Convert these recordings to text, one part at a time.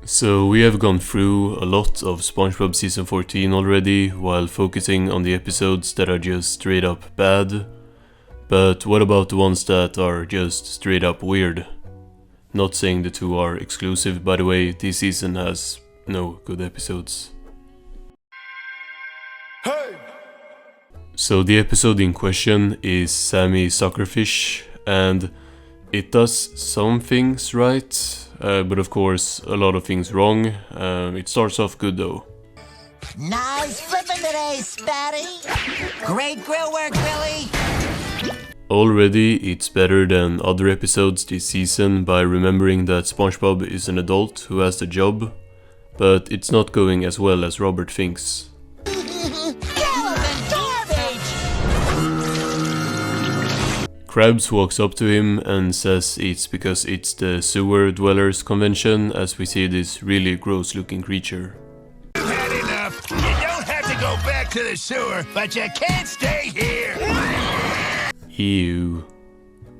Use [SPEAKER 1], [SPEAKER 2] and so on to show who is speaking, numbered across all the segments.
[SPEAKER 1] So we have gone through a lot of SpongeBob Season 14 already, while focusing on the episodes that are just straight up bad. But what about the ones that are just straight up weird? Not saying the two are exclusive, by the way, this season has no good episodes. Hey! So the episode in question is Sammy Suckerfish, and it does some things right. But of course, a lot of things wrong. It starts off good though.
[SPEAKER 2] Nice flipping today, Spatty! Great grill work, Billy!
[SPEAKER 1] Already, it's better than other episodes this season by remembering that SpongeBob is an adult who has a job, but it's not going as well as Robert thinks. Krabs walks up to him and says it's because it's the sewer dwellers convention, as we see this really gross looking creature.
[SPEAKER 3] You've had enough. You don't have to go back to the sewer, but you can't stay here.
[SPEAKER 1] Ew.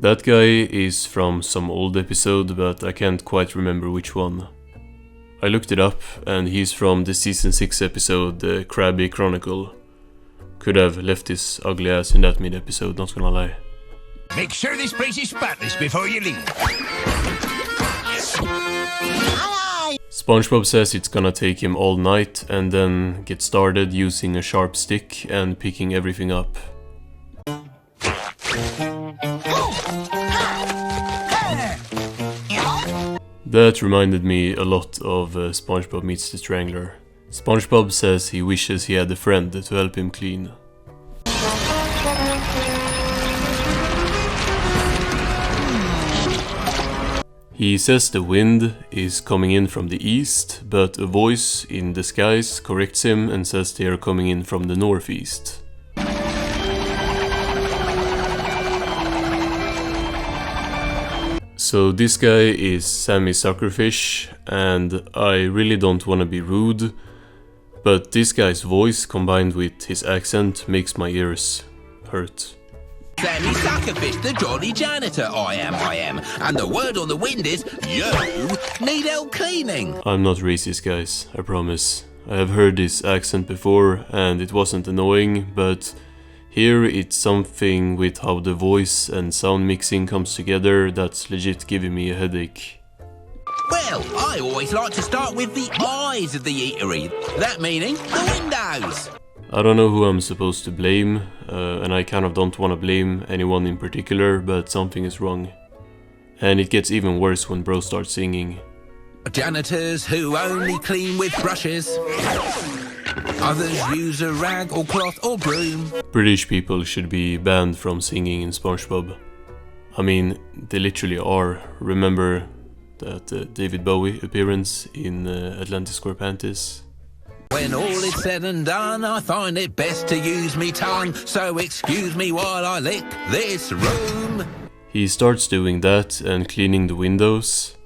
[SPEAKER 1] That guy is from some old episode, but I can't quite remember which one. I looked it up and he's from the season 6 episode, the Krabby Chronicle. Could have left his ugly ass in that mid-episode, not gonna lie.
[SPEAKER 3] Make sure this place is spotless before you leave.
[SPEAKER 1] SpongeBob says it's gonna take him all night and then get started using a sharp stick and picking everything up. That reminded me a lot of SpongeBob Meets the Strangler. SpongeBob says he wishes he had a friend to help him clean. He says the wind is coming in from the east, but a voice in the skies corrects him and says they are coming in from the northeast. So this guy is Sammy Suckerfish, and I really don't want to be rude, but this guy's voice combined with his accent makes my ears hurt.
[SPEAKER 4] Sammy Suckerfish, the jolly janitor, I am. And the word on the wind is, you need help cleaning.
[SPEAKER 1] I'm not racist, guys, I promise. I have heard this accent before and it wasn't annoying, but here it's something with how the voice and sound mixing comes together that's legit giving me a headache.
[SPEAKER 4] Well, I always like to start with the eyes of the eatery, that meaning the windows.
[SPEAKER 1] I don't know who I'm supposed to blame, and I kind of don't want to blame anyone in particular, but something is wrong. And it gets even worse when bro starts singing.
[SPEAKER 4] Janitors who only clean with brushes. Others use a rag or cloth or broom.
[SPEAKER 1] British people should be banned from singing in SpongeBob. I mean, they literally are. Remember that David Bowie appearance in Atlantic Square Panties?
[SPEAKER 4] When all is said and done, I find it best to use me tongue, so excuse me while I lick this room.
[SPEAKER 1] He starts doing that and cleaning the windows.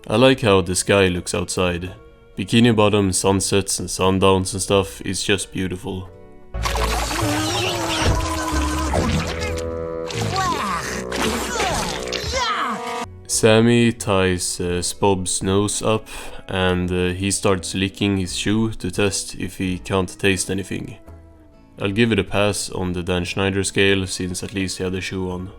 [SPEAKER 1] I like how the sky looks outside. Bikini Bottom sunsets and sundowns and stuff is just beautiful. Sammy ties Spob's nose up and he starts licking his shoe to test if he can't taste anything. I'll give it a pass on the Dan Schneider scale since at least he had a shoe on.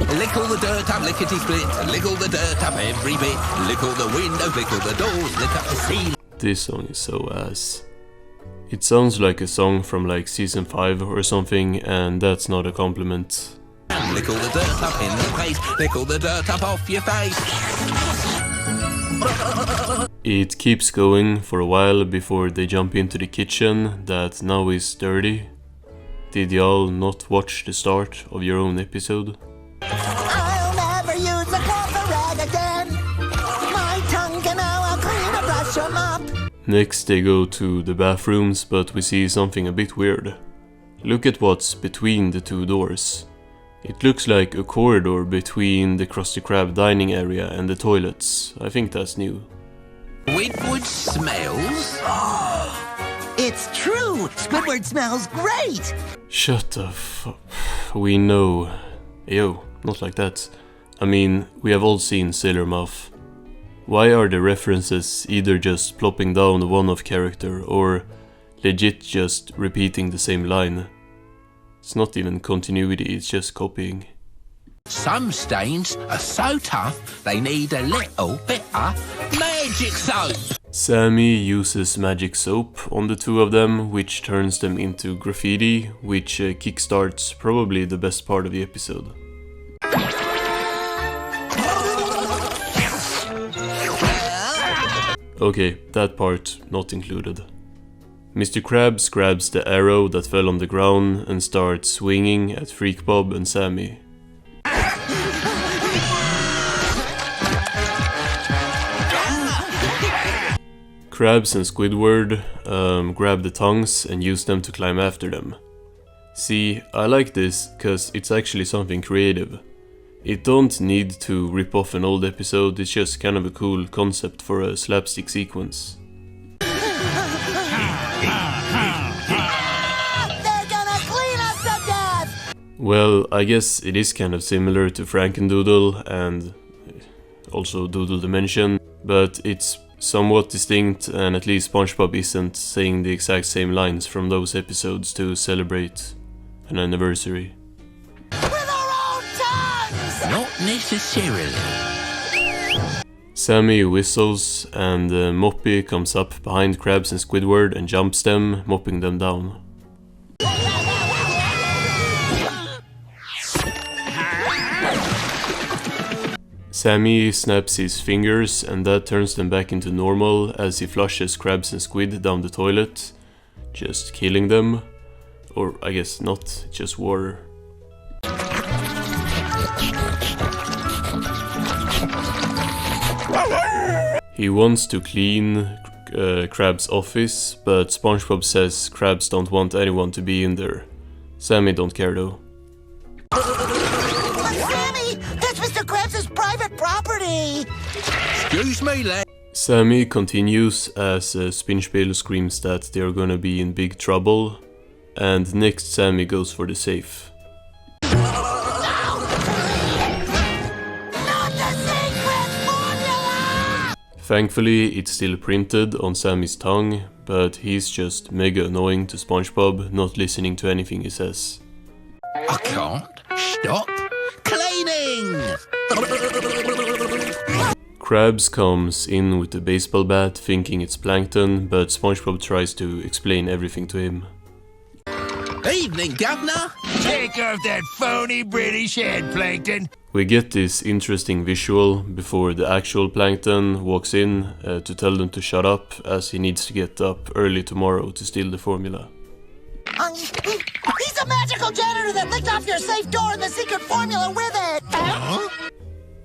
[SPEAKER 4] Lick all the dirt up, lickety split, lick all the dirt up every bit, lick all the windows, lick all the doors, lick up the ceiling.
[SPEAKER 1] This song is so ass. It sounds like a song from like season 5 or something, and that's not a compliment.
[SPEAKER 4] Lick all the dirt up in the face, lick all the dirt up off your face.
[SPEAKER 1] It keeps going for a while before they jump into the kitchen that now is dirty. Did y'all not watch the start of your own episode?
[SPEAKER 2] I'll never use a cloth or rag again. My tongue can now clean a brush or mop.
[SPEAKER 1] Next they go to the bathrooms, but we see something a bit weird. Look at what's between the two doors. It looks like a corridor between the Krusty Krab dining area and the toilets. I think that's new.
[SPEAKER 4] Squidward smells?
[SPEAKER 2] It's true! Squidward smells great!
[SPEAKER 1] Shut the fuck. We know. Yo, not like that. I mean, we have all seen Sailor Muff. Why are the references either just plopping down one-off character or legit just repeating the same line? It's not even continuity, it's just copying.
[SPEAKER 4] Some stains are so tough they need a little bit of magic soap.
[SPEAKER 1] Sammy uses magic soap on the two of them, which turns them into graffiti, which kickstarts probably the best part of the episode. Okay, that part not included. Mr. Krabs grabs the arrow that fell on the ground and starts swinging at Freak Bob and Sammy. Krabs and Squidward grab the tongues and use them to climb after them. See, I like this cause it's actually something creative. It don't need to rip off an old episode, it's just kind of a cool concept for a slapstick sequence.
[SPEAKER 2] They're gonna clean us to death!
[SPEAKER 1] Well, I guess it is kind of similar to Frankendoodle and also Doodle Dimension, but it's somewhat distinct, and at least SpongeBob isn't saying the exact same lines from those episodes to celebrate an anniversary.
[SPEAKER 2] With our own tongues!
[SPEAKER 4] Not necessarily.
[SPEAKER 1] Sammy whistles and Moppy comes up behind Krabs and Squidward and jumps them, mopping them down. Sammy snaps his fingers and that turns them back into normal as he flushes Krabs and Squid down the toilet, just killing them. Or I guess not, just water. He wants to clean Krabs' office, but SpongeBob says Krabs don't want anyone to be in there. Sammy don't care though.
[SPEAKER 2] But Sammy, that's Mr. Krabs' private property!
[SPEAKER 4] Excuse me, lad.
[SPEAKER 1] Sammy continues as Spinspiel screams that they're gonna be in big trouble, and next Sammy goes for the safe. Thankfully, it's still printed on Sammy's tongue, but he's just mega annoying to SpongeBob, not listening to anything he says.
[SPEAKER 4] I can't stop cleaning.
[SPEAKER 1] Krabs comes in with a baseball bat, thinking it's Plankton, but SpongeBob tries to explain everything to him.
[SPEAKER 4] Evening, Governor.
[SPEAKER 3] Take off that phony British head, Plankton.
[SPEAKER 1] We get this interesting visual before the actual Plankton walks in to tell them to shut up, as he needs to get up early tomorrow to steal the formula.
[SPEAKER 2] He's a magical janitor that licked off your safe door and the secret formula with it! Huh?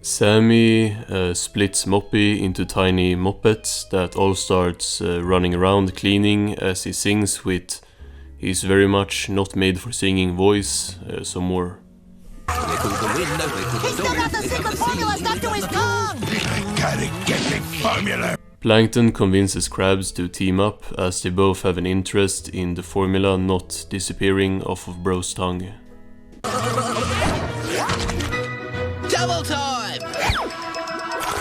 [SPEAKER 1] Sammy splits Moppy into tiny moppets that all starts running around cleaning as he sings with his very much not made for singing voice some more.
[SPEAKER 2] He's still got the secret formula stuck to his tongue!
[SPEAKER 3] Gotta get the formula.
[SPEAKER 1] Plankton convinces Krabs to team up as they both have an interest in the formula not disappearing off of Bro's tongue.
[SPEAKER 4] Double time.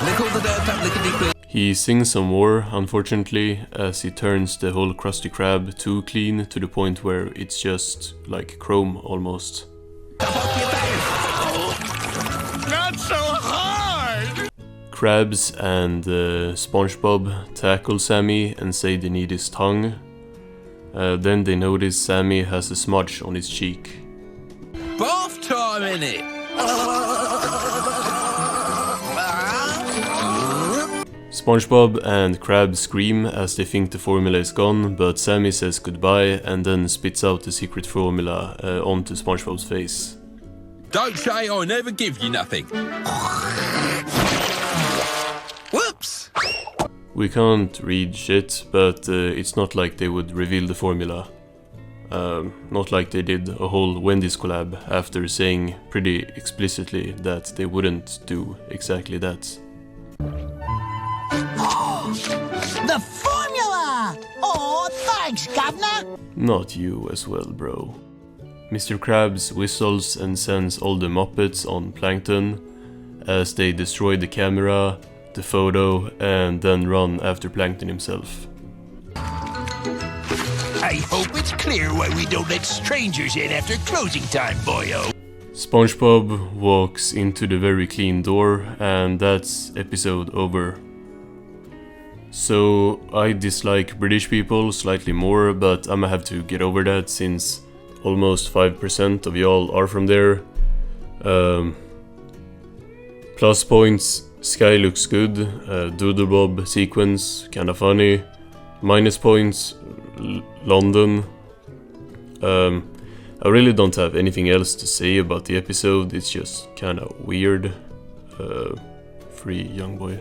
[SPEAKER 4] Lick all the dirt up, lickety-split.
[SPEAKER 1] He sings some more, unfortunately, as he turns the whole Krusty Krab too clean to the point where it's just like chrome almost.
[SPEAKER 3] Not so hard!
[SPEAKER 1] Krabs and SpongeBob tackle Sammy and say they need his tongue. Then they notice Sammy has a smudge on his cheek.
[SPEAKER 4] Bath time, innit?
[SPEAKER 1] SpongeBob and Krabs scream as they think the formula is gone, but Sammy says goodbye and then spits out the secret formula onto SpongeBob's face.
[SPEAKER 4] Don't say I never give you nothing. Whoops!
[SPEAKER 1] We can't read shit, but it's not like they would reveal the formula. Not like they did a whole Wendy's collab after saying pretty explicitly that they wouldn't do exactly that.
[SPEAKER 2] The formula! Oh, thanks, Governor!
[SPEAKER 1] Not you as well, bro. Mr. Krabs whistles and sends all the Muppets on Plankton as they destroy the camera, the photo and then run after Plankton himself.
[SPEAKER 3] I hope it's clear why we don't let strangers in after closing time, boyo.
[SPEAKER 1] SpongeBob walks into the very clean door, and that's episode over. So I dislike British people slightly more, but I'ma have to get over that since almost 5% of y'all are from there. Plus points, Sky looks good, Doodlebob sequence, kinda funny. Minus points, London. I really don't have anything else to say about the episode, it's just kinda weird. Free young boy.